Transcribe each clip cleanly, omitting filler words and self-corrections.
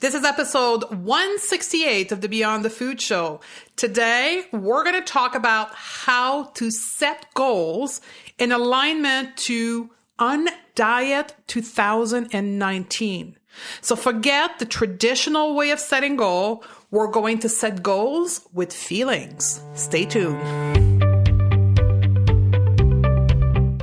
This is episode 168 of the Beyond the Food Show. Today, we're going to talk about how to set goals in alignment to Undiet 2019. So forget the traditional way of setting goal. We're going to set goals with feelings. Stay tuned.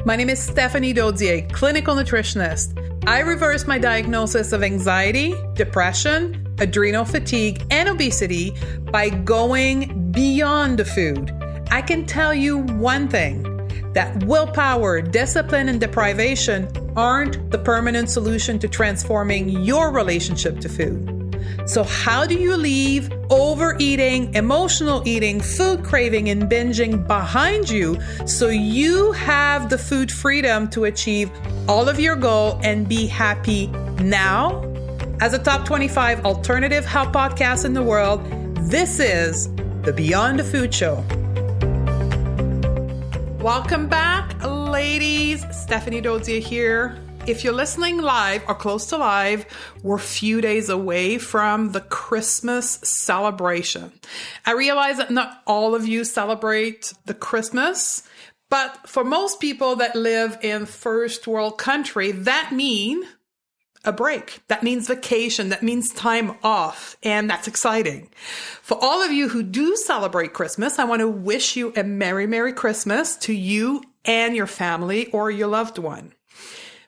My name is Stephanie Dodier, clinical nutritionist. I reversed my diagnosis of anxiety, depression, adrenal fatigue, and obesity by going beyond the food. I can tell you one thing, that willpower, discipline, and deprivation aren't the permanent solution to transforming your relationship to food. So how do you leave overeating, emotional eating, food craving, and binging behind you so you have the food freedom to achieve all of your goal and be happy now? As a top 25 alternative health podcast in the world, this is the Beyond the Food Show. Welcome back, ladies. Stephanie Dodier here. If you're listening live or close to live, we're a few days away from the Christmas celebration. I realize that not all of you celebrate the Christmas, but for most people that live in first world country, that means a break. That means vacation. That means time off. And that's exciting. For all of you who do celebrate Christmas, I want to wish you a Merry, Merry Christmas to you and your family or your loved one.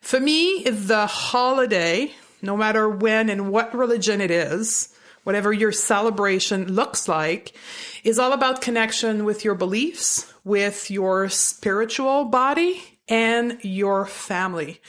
For me, the holiday, no matter when and what religion it is, whatever your celebration looks like, is all about connection with your beliefs, with your spiritual body, and your family.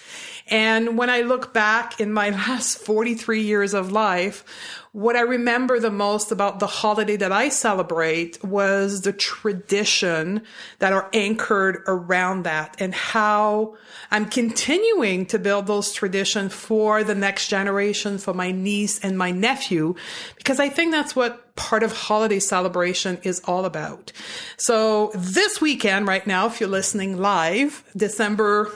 And when I look back in my last 43 years of life, what I remember the most about the holiday that I celebrate was the tradition that are anchored around that and how I'm continuing to build those traditions for the next generation, for my niece and my nephew, because I think that's what part of holiday celebration is all about. So this weekend right now, if you're listening live, December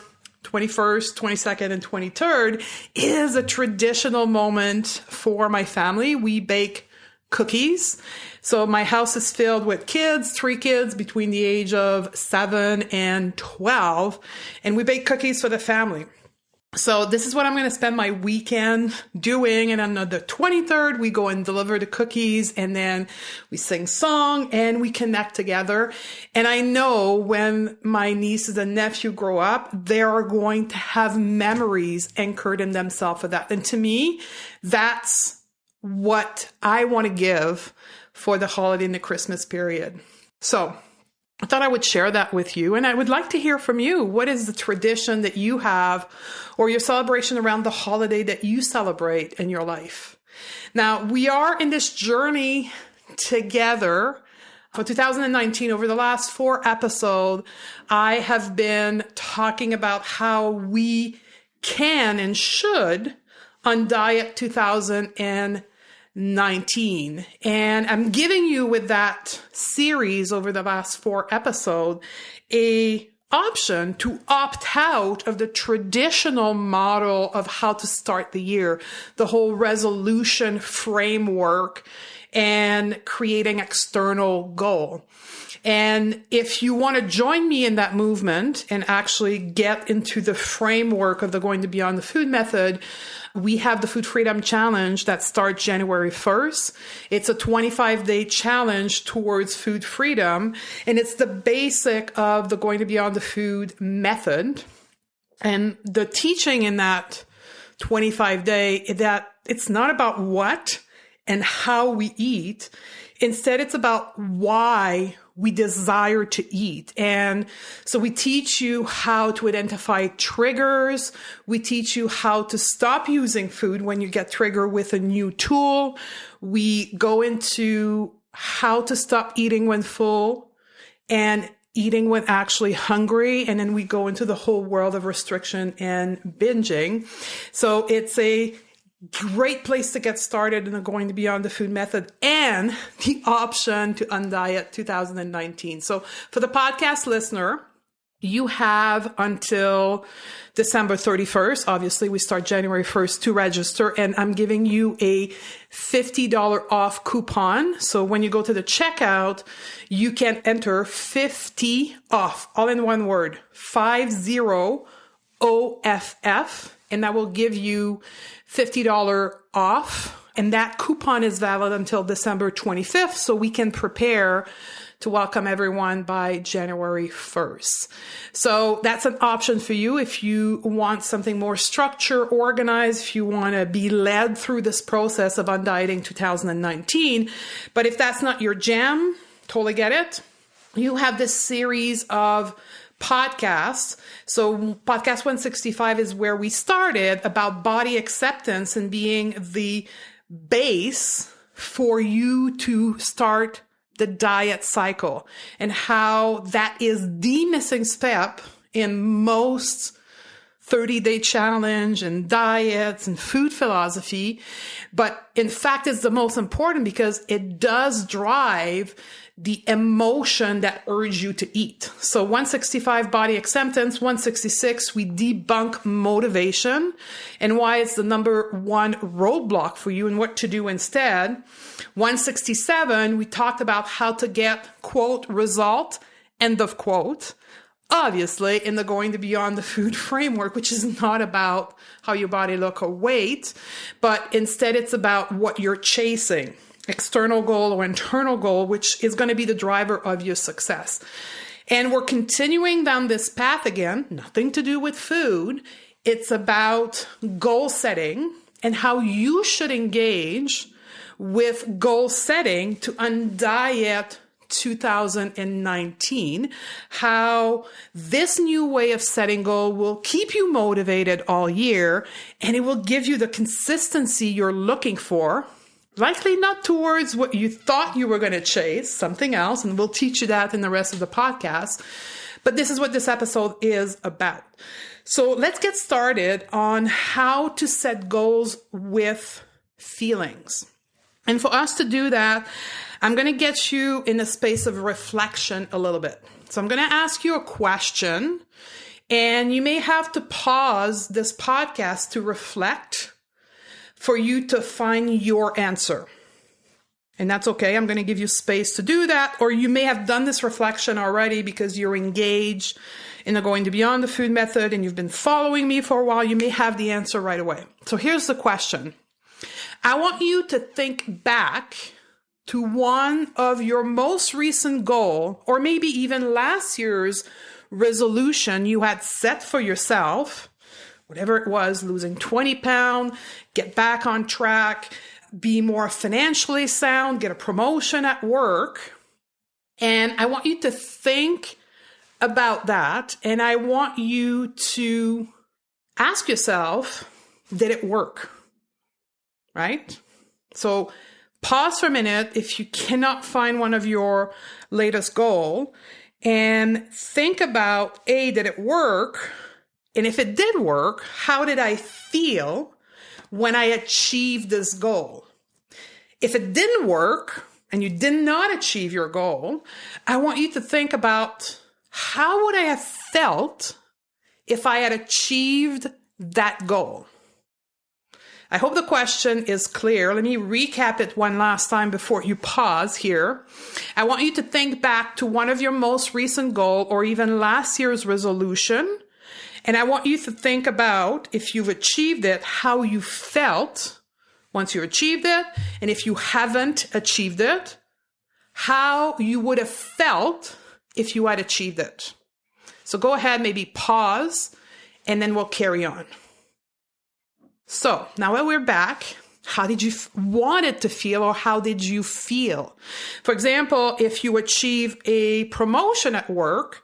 21st, 22nd, and 23rd is a traditional moment for my family. We bake cookies. So my house is filled with kids, 3 kids between the age of 7 and 12, and we bake cookies for the family. So this is what I'm going to spend my weekend doing. And on the 23rd, we go and deliver the cookies, and then we sing song and we connect together. And I know when my nieces and nephew grow up, they are going to have memories anchored in themselves for that. And to me, that's what I want to give for the holiday and the Christmas period. So I thought I would share that with you, and I would like to hear from you. What is the tradition that you have or your celebration around the holiday that you celebrate in your life? Now, we are in this journey together for 2019. Over the last 4 episodes, I have been talking about how we can and should undiet 2019. And I'm giving you with that series over the last 4 episodes a option to opt out of the traditional model of how to start the year, the whole resolution framework and creating external goal. And if you want to join me in that movement and actually get into the framework of the Going to Beyond the Food method, we have the Food Freedom Challenge that starts January 1st. It's a 25-day challenge towards food freedom, and it's the basic of the Going to Beyond the Food method. And the teaching in that 25-day that it's not about what and how we eat. Instead, it's about why we desire to eat. And so we teach you how to identify triggers. We teach you how to stop using food when you get triggered with a new tool. We go into how to stop eating when full and eating when actually hungry. And then we go into the whole world of restriction and binging. So it's a great place to get started in the Going to Beyond the Food method and the option to undiet 2019. So for the podcast listener, You have until December 31st. Obviously, we start January 1st to register, and I'm giving you a $50 off coupon. So when you go to the checkout, you can enter 50 off, all in one word, 50 OFF, and that will give you $50 off. And that coupon is valid until December 25th, so we can prepare to welcome everyone by January 1st. So that's an option for you if you want something more structured, organized, if you want to be led through this process of Undieting 2019. But if that's not your jam, totally get it. You have this series of podcasts. So podcast 165 is where we started, about body acceptance and being the base for you to start the diet cycle, and how that is the missing step in most 30-day challenge and diets and food philosophy. But in fact, it's the most important because it does drive the emotion that urges you to eat. So 165, body acceptance. 166, we debunk motivation and why it's the number one roadblock for you and what to do instead. 167, we talked about how to get, quote, result, end of quote. Obviously, in the Going to Beyond the Food framework, which is not about how your body look or weight, but instead it's about what you're chasing, external goal or internal goal, which is going to be the driver of your success. And we're continuing down this path again, nothing to do with food. It's about goal setting and how you should engage with goal setting to undiet 2019, how this new way of setting goal will keep you motivated all year, and it will give you the consistency you're looking for, likely not towards what you thought you were going to chase, something else, and we'll teach you that in the rest of the podcast. But this is what this episode is about. So let's get started on how to set goals with feelings. And for us to do that, I'm going to get you in a space of reflection a little bit. So I'm going to ask you a question, and you may have to pause this podcast to reflect for you to find your answer. And that's okay. I'm going to give you space to do that. Or you may have done this reflection already because you're engaged in the Going to Beyond the Food method and you've been following me for a while. You may have the answer right away. So here's the question. I want you to think back to one of your most recent goal, or maybe even last year's resolution you had set for yourself, whatever it was, losing 20 pounds, get back on track, be more financially sound, get a promotion at work. And I want you to think about that. And I want you to ask yourself, did it work? Right? So pause for a minute if you cannot find one of your latest goal and think about, A, did it work? And if it did work, how did I feel when I achieved this goal? If it didn't work and you did not achieve your goal, I want you to think about, how would I have felt if I had achieved that goal? I hope the question is clear. Let me recap it one last time before you pause here. I want you to think back to one of your most recent goals or even last year's resolution. And I want you to think about, if you've achieved it, how you felt once you achieved it. And if you haven't achieved it, how you would have felt if you had achieved it. So go ahead, maybe pause, and then we'll carry on. So now that we're back, how did you want it to feel, or how did you feel? For example, if you achieve a promotion at work,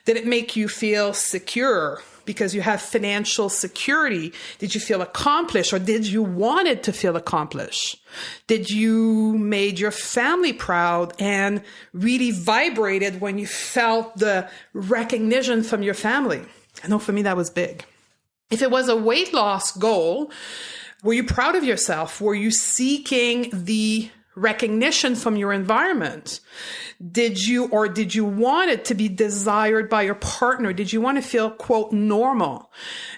did it make you feel secure because you have financial security? Did you feel accomplished, or did you want it to feel accomplished? Did you made your family proud and really vibrated when you felt the recognition from your family? I know for me that was big. If it was a weight loss goal, were you proud of yourself? Were you seeking the recognition from your environment? Did you want it to be desired by your partner? Did you want to feel, quote, normal?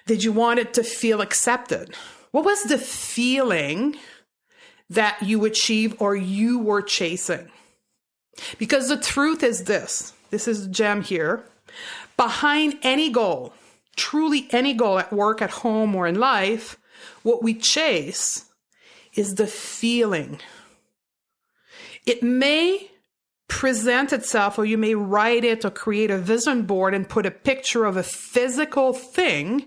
Did you want it to feel accepted? What was the feeling that you achieved or you were chasing? Because the truth is this is the gem here. Behind any goal, truly any goal at work, at home, or in life, what we chase is the feeling. It may present itself, or you may write it or create a vision board and put a picture of a physical thing,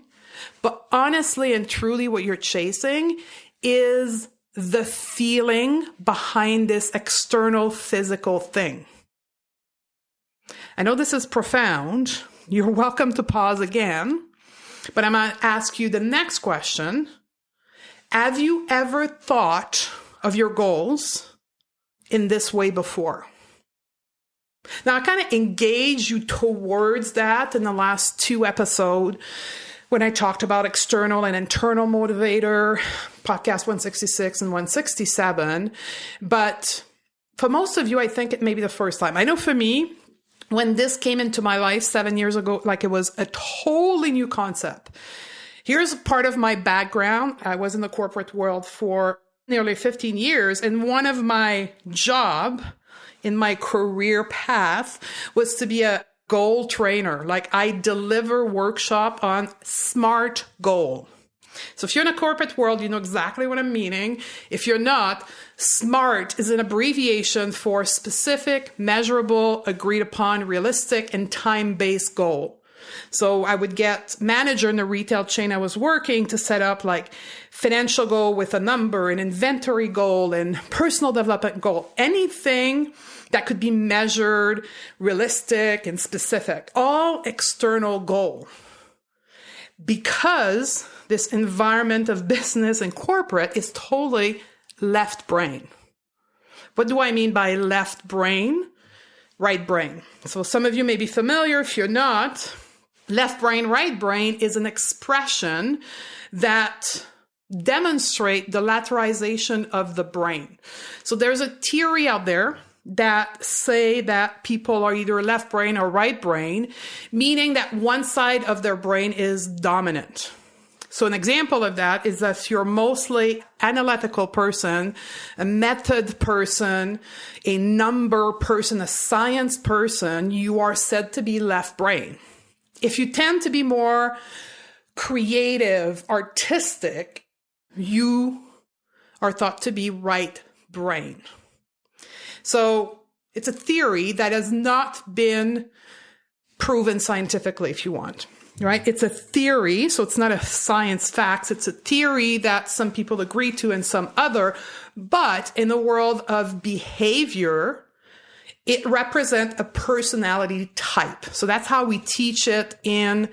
but honestly and truly what you're chasing is the feeling behind this external physical thing. I know this is profound. You're welcome to pause again, but I'm going to ask you the next question. Have you ever thought of your goals in this way before? Now, I kind of engaged you towards that in the last 2 episodes when I talked about external and internal motivator, podcast 166 and 167. But for most of you, I think it may be the first time. I know for me, when this came into my life 7 years ago, like it was a totally new concept. Here's part of my background. I was in the corporate world for nearly 15 years, and one of my job in my career path was to be a goal trainer. Like I deliver workshop on SMART goal. So if you're in a corporate world, you know exactly what I'm meaning. If you're not, SMART is an abbreviation for specific, measurable, agreed upon, realistic, and time-based goal. So I would get manager in the retail chain I was working to set up like financial goal with a number, an inventory goal, and personal development goal. Anything that could be measured, realistic, and specific. All external goal. Because this environment of business and corporate is totally left brain. What do I mean by left brain? Right brain. So some of you may be familiar. If you're not, left brain, right brain is an expression that demonstrates the lateralization of the brain. So there's a theory out there that say that people are either left brain or right brain, meaning that one side of their brain is dominant. So an example of that is that you're mostly analytical person, a method person, a number person, a science person, you are said to be left brain. If you tend to be more creative, artistic, you are thought to be right brain. So it's a theory that has not been proven scientifically, if you want, right? It's a theory, so it's not a science fact. It's a theory that some people agree to and some other. But in the world of behavior, it represents a personality type. So that's how we teach it in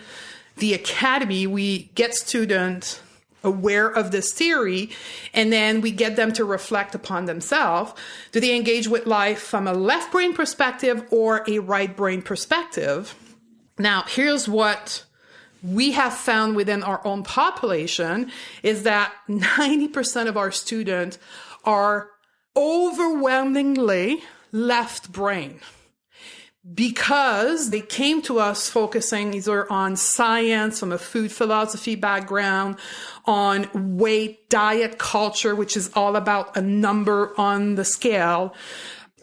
the academy. We get students aware of this theory, and then we get them to reflect upon themselves. Do they engage with life from a left brain perspective or a right brain perspective? Now, here's what we have found within our own population is that 90% of our students are overwhelmingly left brain, because they came to us focusing either on science, from a food philosophy background, on weight, diet culture, which is all about a number on the scale.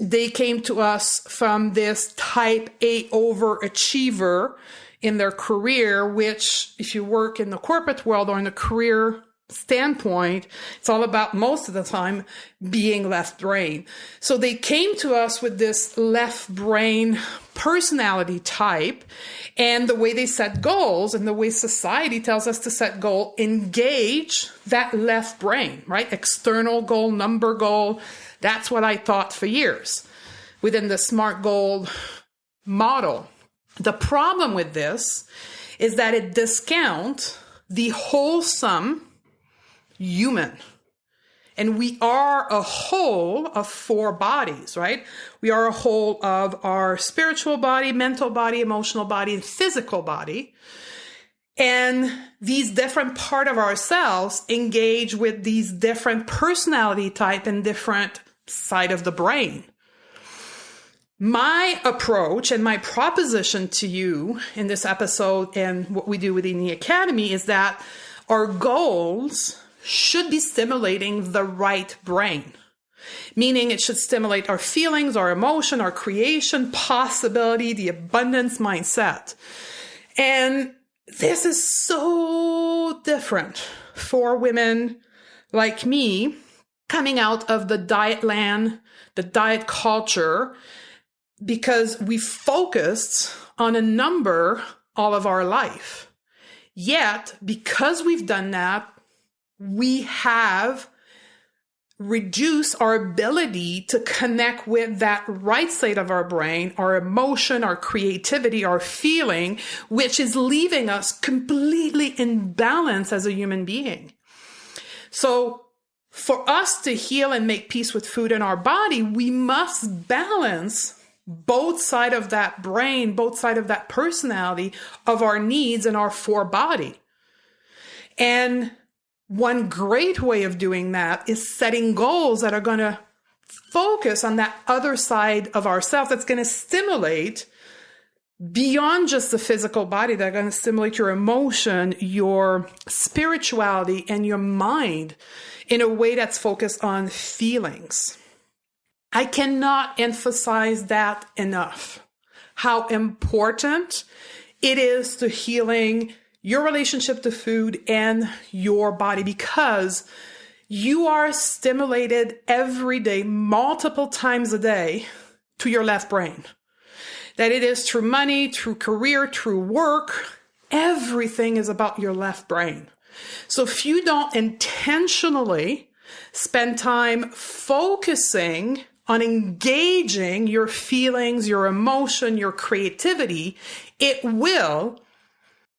They came to us from this type A overachiever in their career, which if you work in the corporate world or in a career standpoint, it's all about most of the time being left brain. So they came to us with this left brain personality type, and the way they set goals and the way society tells us to set goal engage that left brain, right? External goal, number goal. That's what I thought for years within the SMART goal model. The problem with this is that it discounts the wholesome human. And we are a whole of 4 bodies, right? We are a whole of our spiritual body, mental body, emotional body, and physical body. And these different parts of ourselves engage with these different personality type and different side of the brain. My approach and my proposition to you in this episode and what we do within the Academy is that our goals should be stimulating the right brain. Meaning it should stimulate our feelings, our emotion, our creation, possibility, the abundance mindset. And this is so different for women like me coming out of the diet land, the diet culture, because we focused on a number all of our life. Yet, because we've done that, we have reduce our ability to connect with that right side of our brain, our emotion, our creativity, our feeling, which is leaving us completely in balance as a human being. So for us to heal and make peace with food in our body, we must balance both sides of that brain, both sides of that personality of our needs and our forebody. And one great way of doing that is setting goals that are going to focus on that other side of ourselves that's going to stimulate beyond just the physical body, that are going to stimulate your emotion, your spirituality, and your mind in a way that's focused on feelings. I cannot emphasize that enough, how important it is to healing your relationship to food and your body, because you are stimulated every day, multiple times a day, to your left brain. That it is through money, through career, through work. Everything is about your left brain. So if you don't intentionally spend time focusing on engaging your feelings, your emotion, your creativity, it will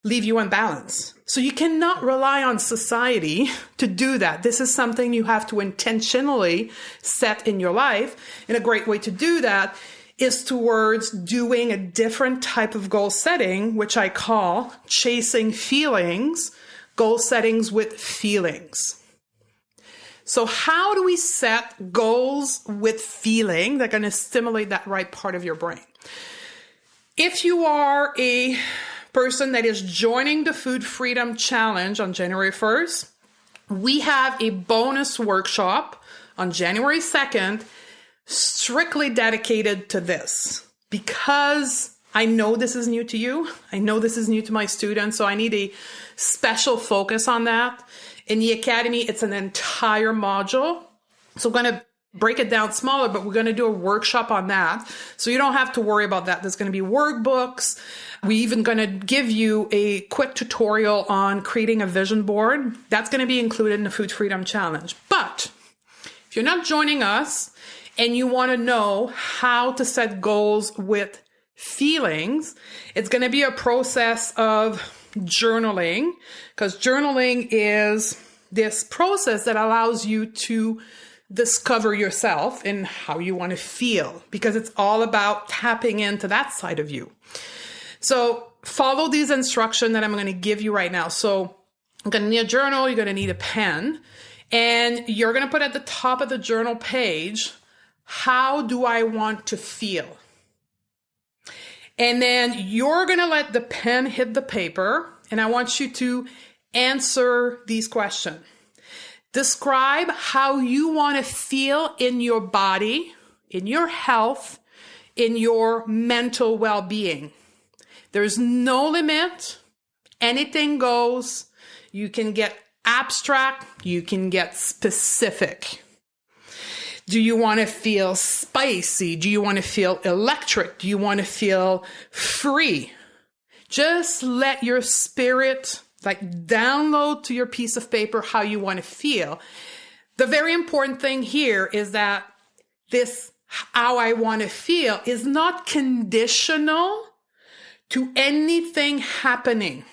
leave you unbalanced. So you cannot rely on society to do that. This is something you have to intentionally set in your life. And a great way to do that is towards doing a different type of goal setting, which I call chasing feelings, goal settings with feelings. So how do we set goals with feeling that are going to stimulate that right part of your brain? If you are a person that is joining the Food Freedom Challenge on January 1st, we have a bonus workshop on January 2nd strictly dedicated to this, because I know this is new to you. I know this is new to my students, so I need a special focus on that. In the Academy, it's an entire module. So we're going to break it down smaller, but we're going to do a workshop on that. So you don't have to worry about that. There's going to be workbooks. We're even going to give you a quick tutorial on creating a vision board. That's going to be included in the Food Freedom Challenge. But if you're not joining us and you want to know how to set goals with feelings, it's going to be a process of journaling, because journaling is this process that allows you to discover yourself and how you want to feel, because it's all about tapping into that side of you. So follow these instructions that I'm going to give you right now. So you're going to need a journal, you're going to need a pen, and you're going to put at the top of the journal page, how do I want to feel? And then you're going to let the pen hit the paper, and I want you to answer these questions. Describe how you want to feel in your body, in your health, in your mental well-being. There's no limit. Anything goes. You can get abstract. You can get specific. Do you want to feel spicy? Do you want to feel electric? Do you want to feel free? Just let your spirit download to your piece of paper how you want to feel. The very important thing here is that this how I want to feel is not conditional to anything happening.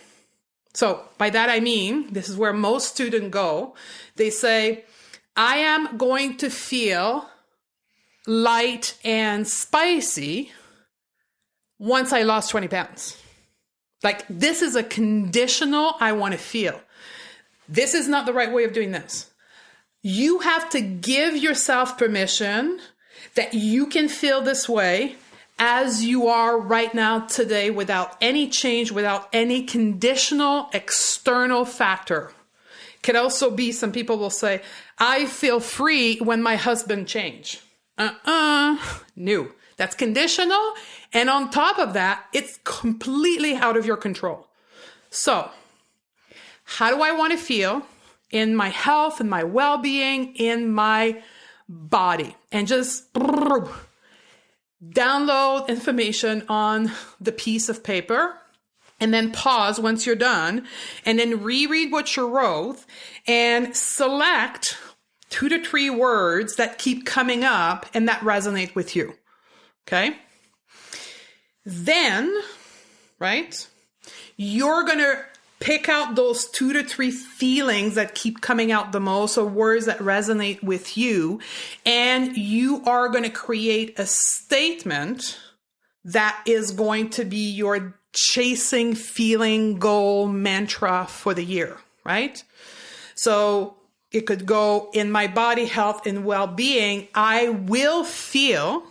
So by that I mean, this is where most students go. They say, I am going to feel light and spicy once I lost 20 pounds. This is a conditional I want to feel. This is not the right way of doing this. You have to give yourself permission that you can feel this way as you are right now today without any change, without any conditional external factor. Could also be, some people will say, I feel free when my husband change. No, that's conditional. And on top of that, it's completely out of your control. So how do I want to feel in my health, in my well-being, in my body? And just download information on the piece of paper and then pause once you're done and then reread what you wrote and select 2 to 3 words that keep coming up and that resonate with you. Okay? Then, right, you're going to pick out those 2 to 3 feelings that keep coming out the most, or words that resonate with you, and you are going to create a statement that is going to be your chasing feeling goal mantra for the year, right? So it could go, in my body, health, and well-being, I will feel,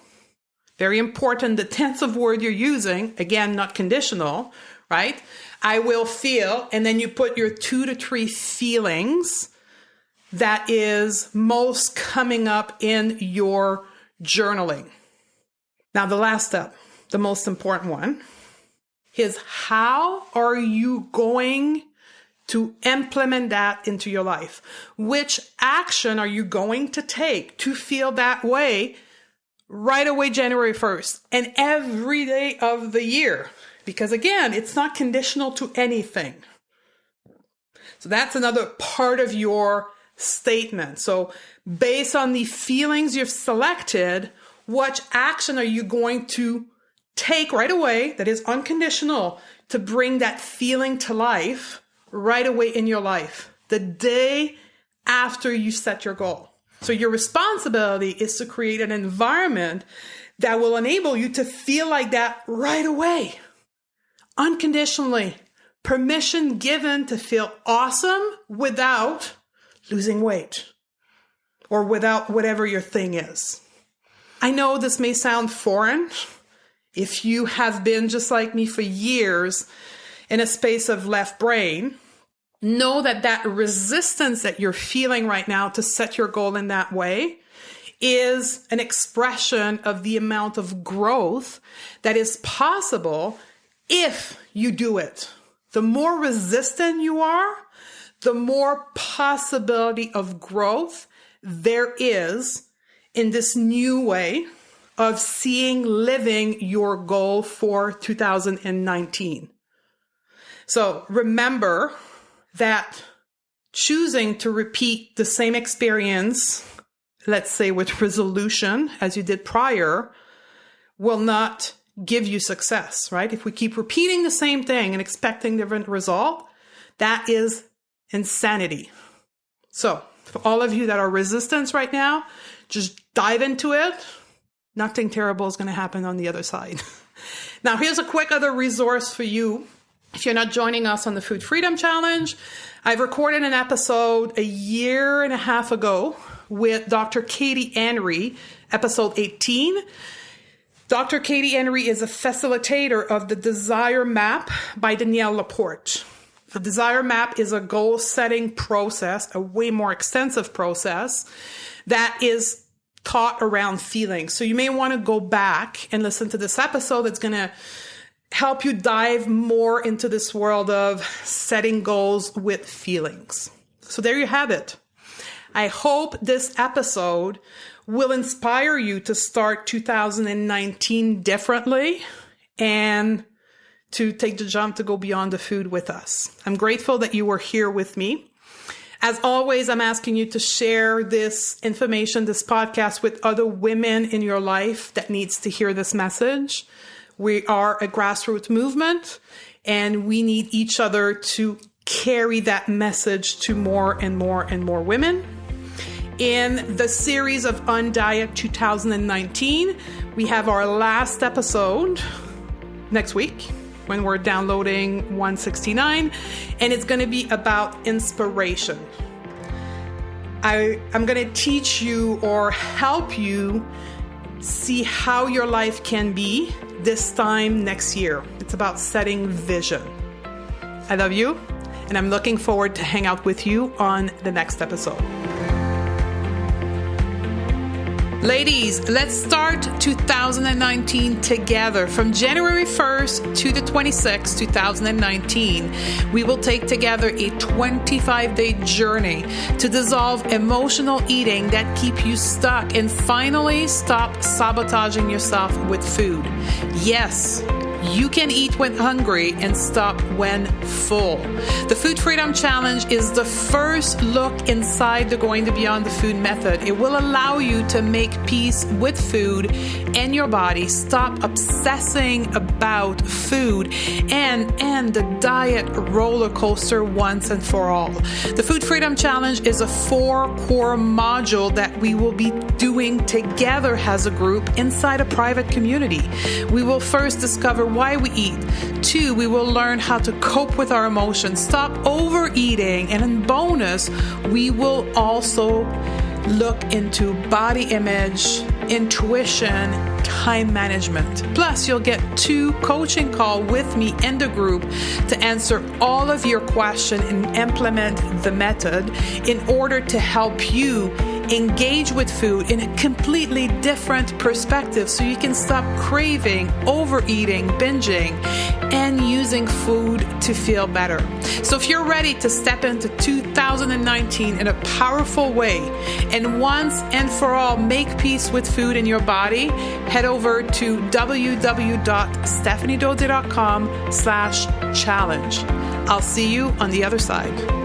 very important, the tense of word you're using, again, not conditional, right? I will feel, and then you put your 2 to 3 feelings that is most coming up in your journaling. Now, the last step, the most important one, is how are you going to implement that into your life? Which action are you going to take to feel that way right away, January 1st, and every day of the year? Because again, it's not conditional to anything. So that's another part of your statement. So based on the feelings you've selected, what action are you going to take right away that is unconditional to bring that feeling to life right away in your life, the day after you set your goal? So your responsibility is to create an environment that will enable you to feel like that right away. Unconditionally, permission given to feel awesome without losing weight or without whatever your thing is. I know this may sound foreign. If you have been just like me for years in a space of left brain, know that that resistance that you're feeling right now to set your goal in that way is an expression of the amount of growth that is possible if you do it. The more resistant you are, the more possibility of growth there is in this new way of living your goal for 2019. So remember that choosing to repeat the same experience, let's say with resolution as you did prior, will not give you success, right? If we keep repeating the same thing and expecting different result, that is insanity. So for all of you that are resistant right now, just dive into it. Nothing terrible is going to happen on the other side. Now, here's a quick other resource for you. If you're not joining us on the Food Freedom Challenge, I've recorded an episode 1.5 years ago with Dr. Katie Henry, episode 18. Dr. Katie Henry is a facilitator of the Desire Map by Danielle Laporte. The Desire Map is a goal-setting process, a way more extensive process that is taught around feelings. So you may want to go back and listen to this episode that's going to help you dive more into this world of setting goals with feelings. So there you have it. I hope this episode will inspire you to start 2019 differently and to take the jump to go beyond the food with us. I'm grateful that you were here with me. As always, I'm asking you to share this information, this podcast, with other women in your life that needs to hear this message. We are a grassroots movement, and we need each other to carry that message to more and more and more women. In the series of On Diet 2019, we have our last episode next week when we're downloading 169, and it's going to be about inspiration. I'm going to teach you or help you see how your life can be this time next year. It's about setting vision. I love you, and I'm looking forward to hang out with you on the next episode. Ladies, let's start 2019 together. From January 1st to the 26th, 2019, we will take together a 25-day journey to dissolve emotional eating that keep you stuck and finally stop sabotaging yourself with food. Yes, you can eat when hungry and stop when full. The Food Freedom Challenge is the first look inside the Going to Beyond the Food method. It will allow you to make peace with food and your body, stop obsessing about food, and end the diet roller coaster once and for all. The Food Freedom Challenge is a 4-core module that we will be doing together as a group inside a private community. We will first discover why we eat. 2, we will learn how to cope with our emotions, stop overeating, and in bonus, we will also look into body image, intuition, time management. Plus, you'll get 2 coaching calls with me in the group to answer all of your questions and implement the method in order to help you engage with food in a completely different perspective so you can stop craving, overeating, binging, and using food to feel better. So if you're ready to step into 2019 in a powerful way and once and for all make peace with food in your body, head over to www.stephaniedodier.com/challenge. I'll see you on the other side.